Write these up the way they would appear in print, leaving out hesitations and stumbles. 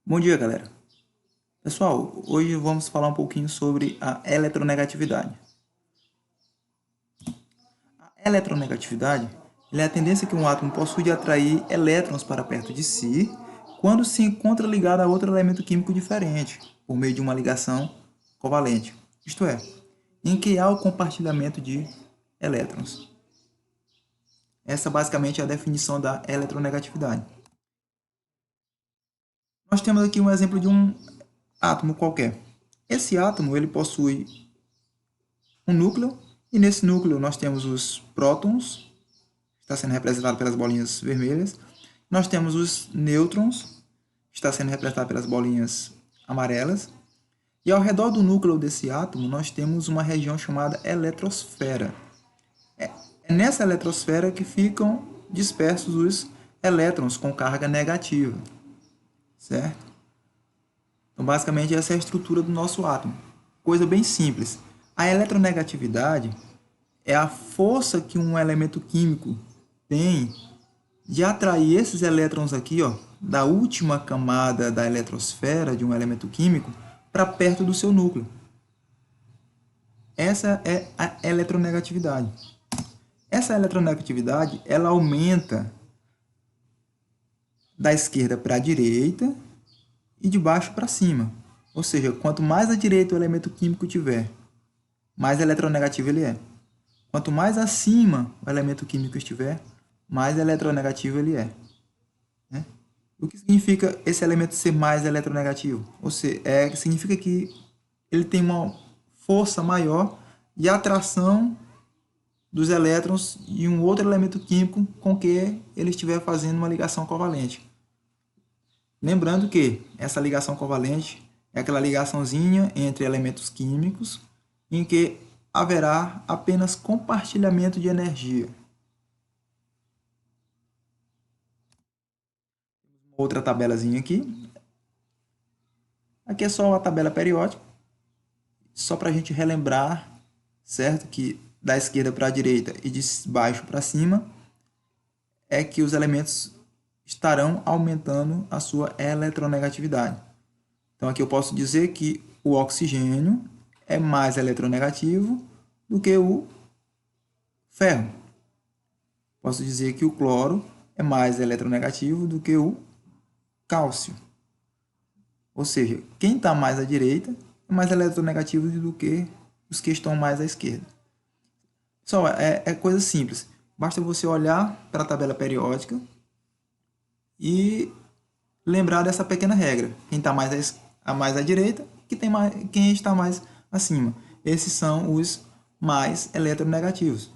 Bom dia, galera. Pessoal, hoje vamos falar um pouquinho sobre a eletronegatividade. A eletronegatividade é a tendência que um átomo possui de atrair elétrons para perto de si quando se encontra ligado a outro elemento químico diferente, por meio de uma ligação covalente, isto é, em que há o compartilhamento de elétrons. Essa basicamente é a definição da eletronegatividade. Nós temos aqui um exemplo de um átomo qualquer. Esse átomo ele possui um núcleo, e nesse núcleo nós temos os prótons, que está sendo representado pelas bolinhas vermelhas. Nós temos os nêutrons, que está sendo representado pelas bolinhas amarelas. E ao redor do núcleo desse átomo nós temos uma região chamada eletrosfera. É nessa eletrosfera que ficam dispersos os elétrons com carga negativa, certo? Então, basicamente, essa é a estrutura do nosso átomo. Coisa bem simples. A eletronegatividade é a força que um elemento químico tem de atrair esses elétrons aqui, ó, da última camada da eletrosfera de um elemento químico para perto do seu núcleo. Essa é a eletronegatividade. Essa eletronegatividade, ela aumenta da esquerda para a direita e de baixo para cima. Ou seja, quanto mais à direita o elemento químico tiver, mais eletronegativo ele é. Quanto mais acima o elemento químico estiver, mais eletronegativo ele é. Né? O que significa esse elemento ser mais eletronegativo? Ou seja, significa que ele tem uma força maior de atração dos elétrons de um outro elemento químico com que ele estiver fazendo uma ligação covalente. Lembrando que essa ligação covalente é aquela ligaçãozinha entre elementos químicos em que haverá apenas compartilhamento de energia. Outra tabelazinha aqui. Aqui é só a tabela periódica, só para a gente relembrar, certo? Que da esquerda para a direita e de baixo para cima é que os elementos estarão aumentando a sua eletronegatividade. Então aqui eu posso dizer que o oxigênio é mais eletronegativo do que o ferro. Posso dizer que o cloro é mais eletronegativo do que o cálcio. Ou seja, quem está mais à direita é mais eletronegativo do que os que estão mais à esquerda. Só é coisa simples. Basta você olhar para a tabela periódica e lembrar dessa pequena regra. Quem está mais à direita, quem está mais acima. Esses são os mais eletronegativos.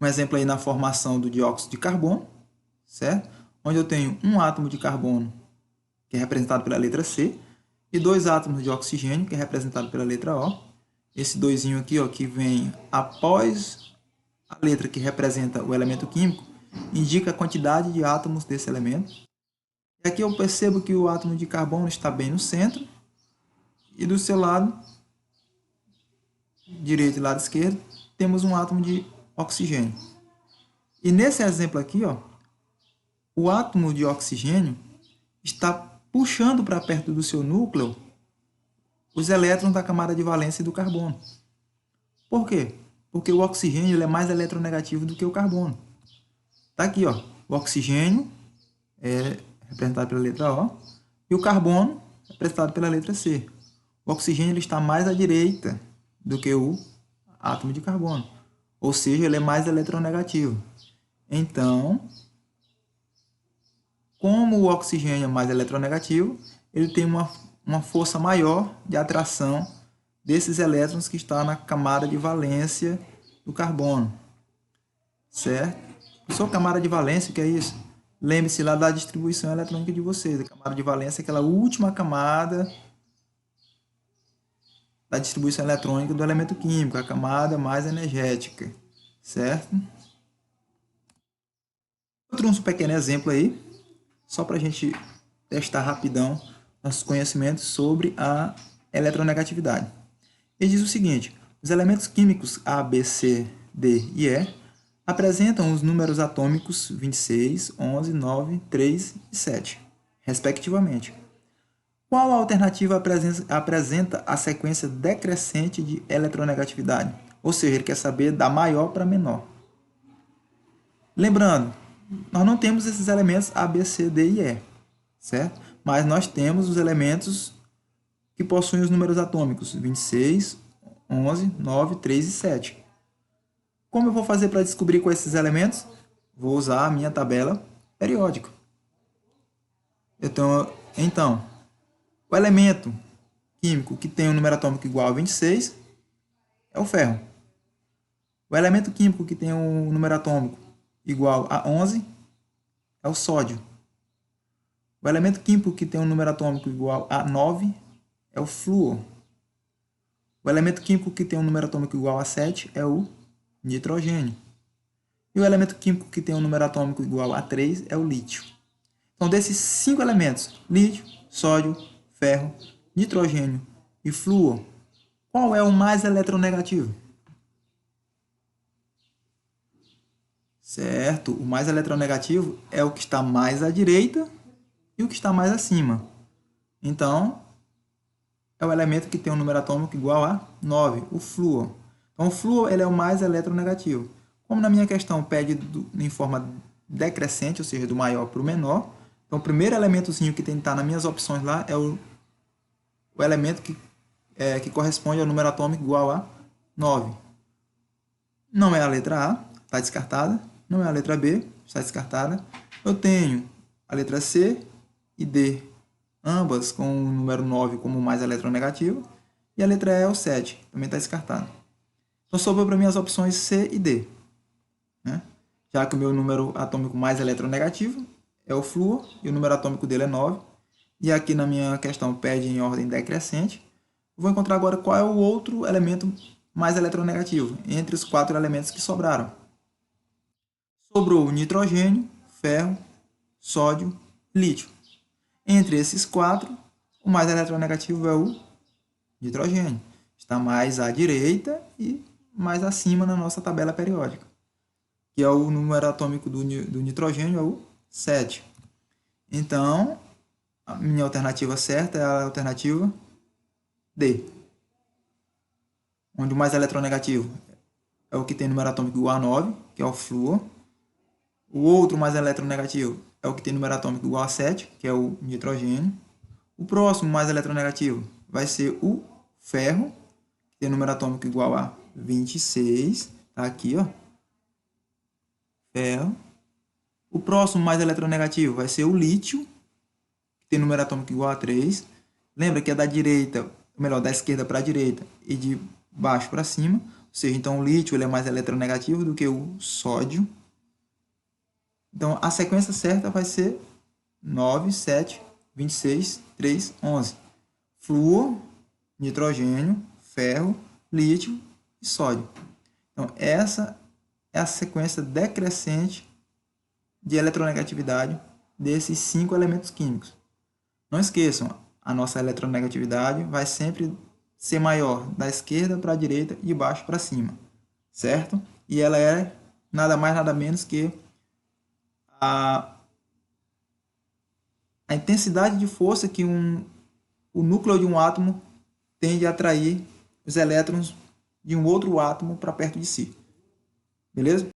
Um exemplo aí na formação do dióxido de carbono, certo? Onde eu tenho um átomo de carbono, que é representado pela letra C, e dois átomos de oxigênio, que é representado pela letra O. Esse doisinho aqui, ó, que vem após a letra que representa o elemento químico, indica a quantidade de átomos desse elemento. E aqui eu percebo que o átomo de carbono está bem no centro, e do seu lado direito e lado esquerdo, temos um átomo de oxigênio. E nesse exemplo aqui, ó, o átomo de oxigênio está puxando para perto do seu núcleo os elétrons da camada de valência do carbono. Por quê? Porque o oxigênio ele é mais eletronegativo do que o carbono. Está aqui, ó, o oxigênio é representado pela letra O e o carbono é representado pela letra C. O oxigênio ele está mais à direita do que o átomo de carbono, ou seja, ele é mais eletronegativo. Então, como o oxigênio é mais eletronegativo, ele tem uma força maior de atração desses elétrons que está na camada de valência do carbono, certo? Sua camada de valência, o que é isso? Lembre-se lá da distribuição eletrônica de vocês. A camada de valência é aquela última camada da distribuição eletrônica do elemento químico, a camada mais energética, certo? Eu trouxe um pequeno exemplo aí, só para a gente testar rapidão nossos conhecimentos sobre a eletronegatividade. Ele diz o seguinte: os elementos químicos A, B, C, D e E apresentam os números atômicos 26, 11, 9, 3 e 7. respectivamente. Qual alternativa apresenta a sequência decrescente de eletronegatividade? Ou seja, ele quer saber da maior para menor. Lembrando, nós não temos esses elementos A, B, C, D e E, certo? Mas nós temos os elementos que possuem os números atômicos 26, 11, 9, 3 e 7. Como eu vou fazer para descobrir quais esses elementos? Vou usar a minha tabela periódica. Então, o elemento químico que tem um número atômico igual a 26 é o ferro. O elemento químico que tem um número atômico igual a 11 é o sódio. O elemento químico que tem um número atômico igual a 9 é o flúor. O elemento químico que tem um número atômico igual a 7 é o nitrogênio. E o elemento químico que tem um número atômico igual a 3 é o lítio. Então, desses 5 elementos, lítio, sódio, ferro, nitrogênio e flúor, qual é o mais eletronegativo? Certo, o mais eletronegativo é o que está mais à direita e o que está mais acima. Então, é o elemento que tem um número atômico igual a 9, o flúor. Então, o flúor ele é o mais eletronegativo. Como na minha questão pede em forma decrescente, ou seja, do maior para o menor, então o primeiro elementozinho que tem que estar nas minhas opções lá é o elemento que corresponde ao número atômico igual a 9. Não é a letra A, está descartada. Não é a letra B, está descartada. Eu tenho a letra C e D, ambas com o número 9 como mais eletronegativo. E a letra E é o 7, também está descartada. Então sobrou para mim as opções C e D, né? Já que o meu número atômico mais eletronegativo é o flúor e o número atômico dele é 9. E aqui na minha questão pede em ordem decrescente. Vou encontrar agora qual é o outro elemento mais eletronegativo entre os 4 elementos que sobraram. Sobrou nitrogênio, ferro, sódio, lítio. Entre esses 4, o mais eletronegativo é o nitrogênio. Está mais à direita e mais acima na nossa tabela periódica, que é o número atômico do nitrogênio, é o 7. Então, a minha alternativa certa é a alternativa D, onde o mais eletronegativo é o que tem número atômico igual a 9, que é o flúor. O outro mais eletronegativo é o que tem número atômico igual a 7, que é o nitrogênio. O próximo mais eletronegativo vai ser o ferro, que tem número atômico igual a 26. Tá aqui, ó. Ferro. O próximo mais eletronegativo vai ser o lítio, que tem número atômico igual a 3. Lembra que é da direita, melhor, da esquerda para a direita e de baixo para cima. Ou seja, então o lítio ele é mais eletronegativo do que o sódio. Então, a sequência certa vai ser 9, 7, 26, 3, 11. Flúor, nitrogênio, ferro, lítio e sódio. Então, essa é a sequência decrescente de eletronegatividade desses 5 elementos químicos. Não esqueçam, a nossa eletronegatividade vai sempre ser maior da esquerda para a direita e de baixo para cima, certo? E ela é nada mais nada menos que a intensidade de força que o núcleo de um átomo tende a atrair os elétrons de um outro átomo para perto de si. Beleza?